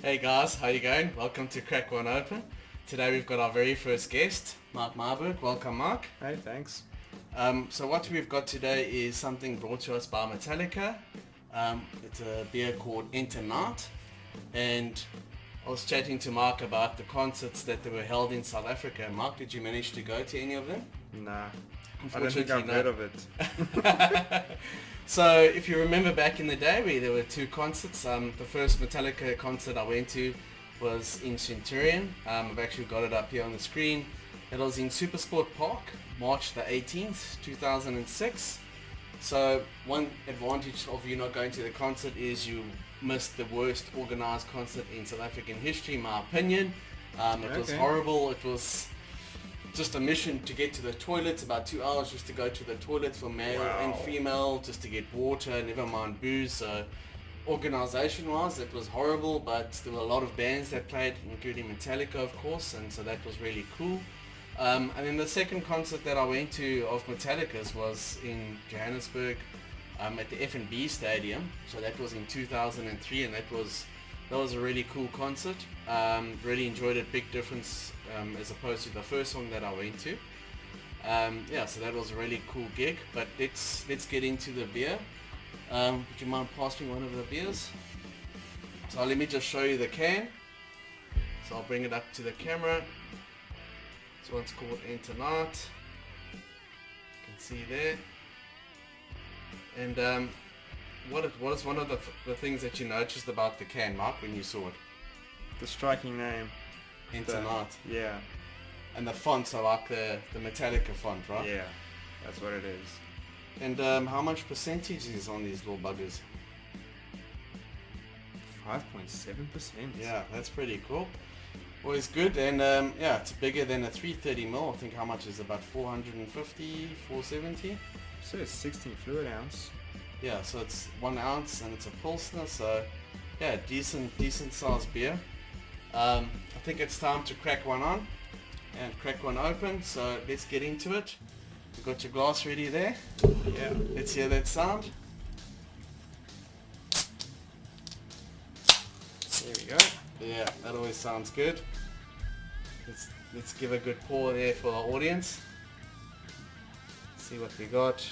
Hey guys, how you going? Welcome to Crack One Open. Today we've got our very first guest, Mark Myburgh. Welcome, Mark. Hey, thanks. So what we've got today is something brought to us by Metallica. It's a beer called Night, and I was chatting to Mark about the concerts that were held in South Africa. Mark, did you manage to go to any of them? Nah, I don't think I've heard of it. So if you remember back in the day, there were two concerts. The first Metallica concert I went to was in Centurion. I've actually got it up here on the screen. It was in Supersport Park, March the 18th, 2006. So one advantage of you not going to the concert is you missed the worst organized concert in South African history, in my opinion. It was horrible. It was just a mission to get to the toilets, about 2 hours just to go to the toilet for male and female, just to get water, never mind booze. So organization wise it was horrible, but there were a lot of bands that played, including Metallica of course, and so that was really cool. And then the second concert that I went to of Metallica's was in Johannesburg at the F&B Stadium. So that was in 2003, and that was a really cool concert. Really enjoyed it. Big difference as opposed to the first one that I went to. So that was a really cool gig. But let's get into the beer. Would you mind passing me one of the beers? So let me just show you the can. So I'll bring it up to the camera. This one's called Night. You can see there. And what is one of the things that you noticed about the can, Mark, when you saw it? The striking name. Night. Yeah. And the fonts are like the Metallica font, right? Yeah, that's what it is. And how much percentage is on these little buggers? 5.7%. Yeah, that's pretty cool. Always good. And it's bigger than a 330ml. I think how much is it? About 450, 470? So it's 16 fluid ounce. Yeah, so it's 1 ounce and it's a Pilsner, so yeah, decent sized beer. I think it's time to crack one on and crack one open, so let's get into it. You've got your glass ready there? Yeah. Let's hear that sound. There we go. Yeah, that always sounds good. Let's give a good pour there for our audience. See what we got.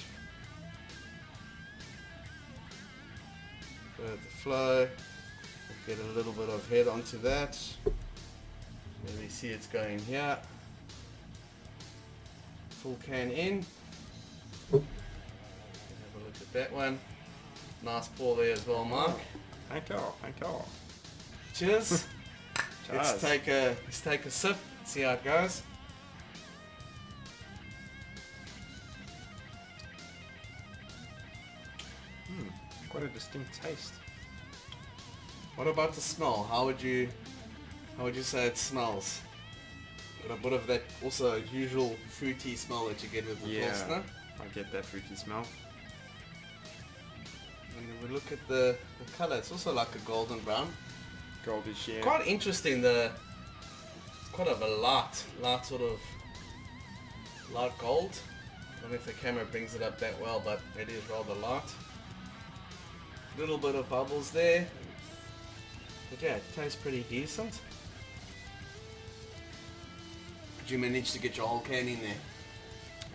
Go with the flow. Get a little bit of head onto that. Maybe see it's going here. Full can in. Have a look at that one. Nice pour there as well, Mark. Thank you. Cheers. Cheers. Let's take a sip. See how it goes. Quite a distinct taste. What about the smell? How would you say it smells? Got a bit of that also usual fruity smell that you get with the Pilsner. I get that fruity smell. And if we look at the colour, it's also like a golden brown. Goldish, yeah. Quite interesting. It's quite of a light sort of light gold. I don't know if the camera brings it up that well, but it is rather light. Little bit of bubbles there. But yeah, it tastes pretty decent. Did you manage to get your whole can in there?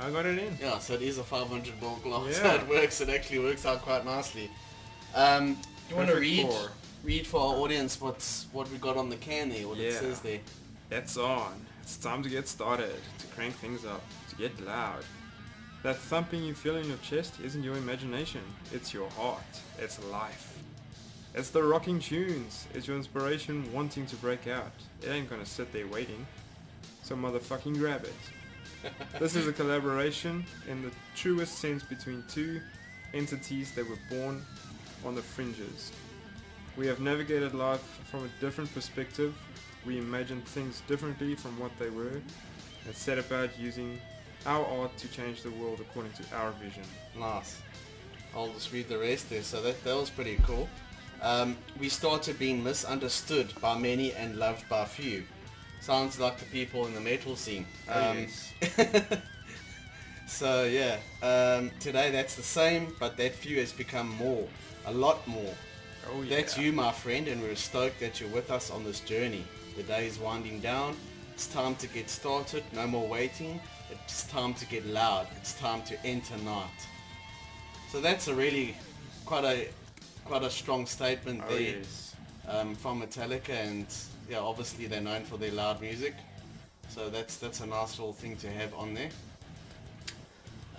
I got it in. Yeah, so it is a 500ml glass. Yeah. So it works. It actually works out quite nicely. Do you want to read for our audience what we got on the can there, what it says there? It's on. It's time to get started, to crank things up, to get loud. That thumping you feel in your chest isn't your imagination, it's your heart, it's life. It's the rocking tunes, it's your inspiration wanting to break out. It ain't gonna sit there waiting, so motherfucking grab it. This is a collaboration in the truest sense between two entities that were born on the fringes. We have navigated life from a different perspective, we imagined things differently from what they were, and set about using our art to change the world according to our vision. Nice. I'll just read the rest there. So that was pretty cool. We started being misunderstood by many and loved by few. Sounds like the people in the metal scene. Yes. So yeah, today that's the same, but that few has become more, a lot more. Oh yeah. That's you, my friend, and we're stoked that you're with us on this journey. The day is winding down. It's time to get started. No more waiting. It's time to get loud. It's time to enter night. So that's a really quite a strong statement Oh there yes. from Metallica, and yeah, obviously they're known for their loud music. So that's a nice little thing to have on there.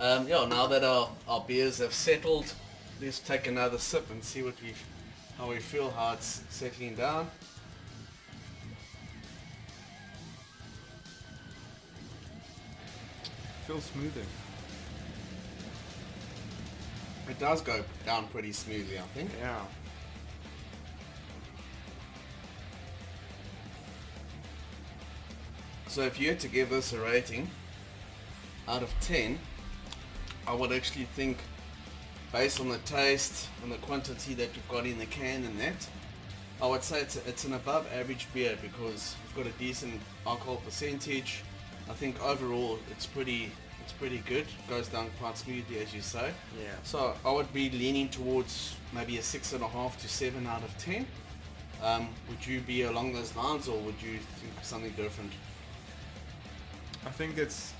Yeah, now that our beers have settled, let's take another sip and see how we feel, how it's settling down. Feels smoother. It does go down pretty smoothly, I think. Yeah. So if you had to give this a rating out of 10, I would actually think, based on the taste and the quantity that you've got in the can and that, I would say it's an above average beer because you've got a decent alcohol percentage. I think overall it's pretty good. Goes down quite smoothly, as you say. Yeah. So I would be leaning towards maybe a 6.5 to 7 out of 10. Would you be along those lines, or would you think something different? I think it's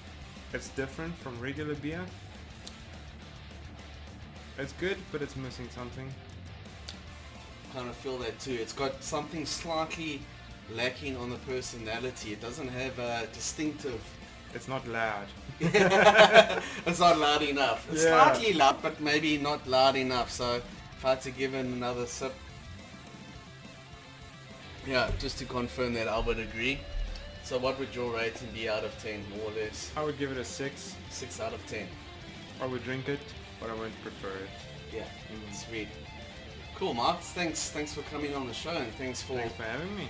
different from regular beer. It's good, but it's missing something. Kind of feel that too. It's got something slightly lacking on the personality. It doesn't have a distinctive. It's not loud. It's not loud enough. It's Yeah. slightly loud, but maybe not loud enough. So if I had to give it another sip, yeah, just to confirm that, I would agree. So what would your rating be out of 10, more or less? I would give it a 6. 6 out of 10. I would drink it, but I wouldn't prefer it. Yeah, sweet. Cool, Mark. Thanks for coming on the show, and thanks for having me.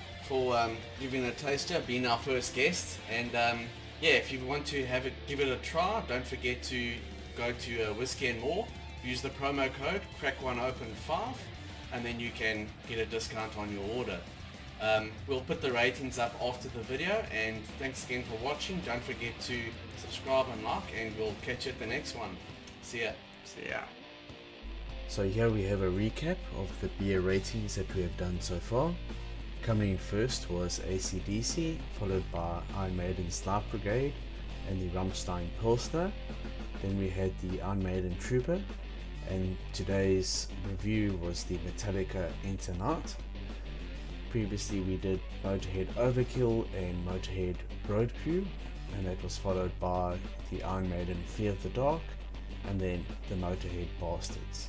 giving it a taster, being our first guest. And yeah, if you want to give it a try, don't forget to go to Whiskey and More. Use the promo code CrackOneOpen5, and then you can get a discount on your order. We'll put the ratings up after the video, and thanks again for watching. Don't forget to subscribe and like, and we'll catch you at the next one. See ya. See ya. So here we have a recap of the beer ratings that we have done so far. Coming in first was AC/DC, followed by Iron Maiden's Life Brigade and the Rammstein Pilsner. Then we had the Iron Maiden Trooper, and today's review was the Metallica Enter Night. Previously we did Motorhead Overkill and Motorhead Road Crew, and that was followed by the Iron Maiden Fear of the Dark, and then the Motorhead Bastards.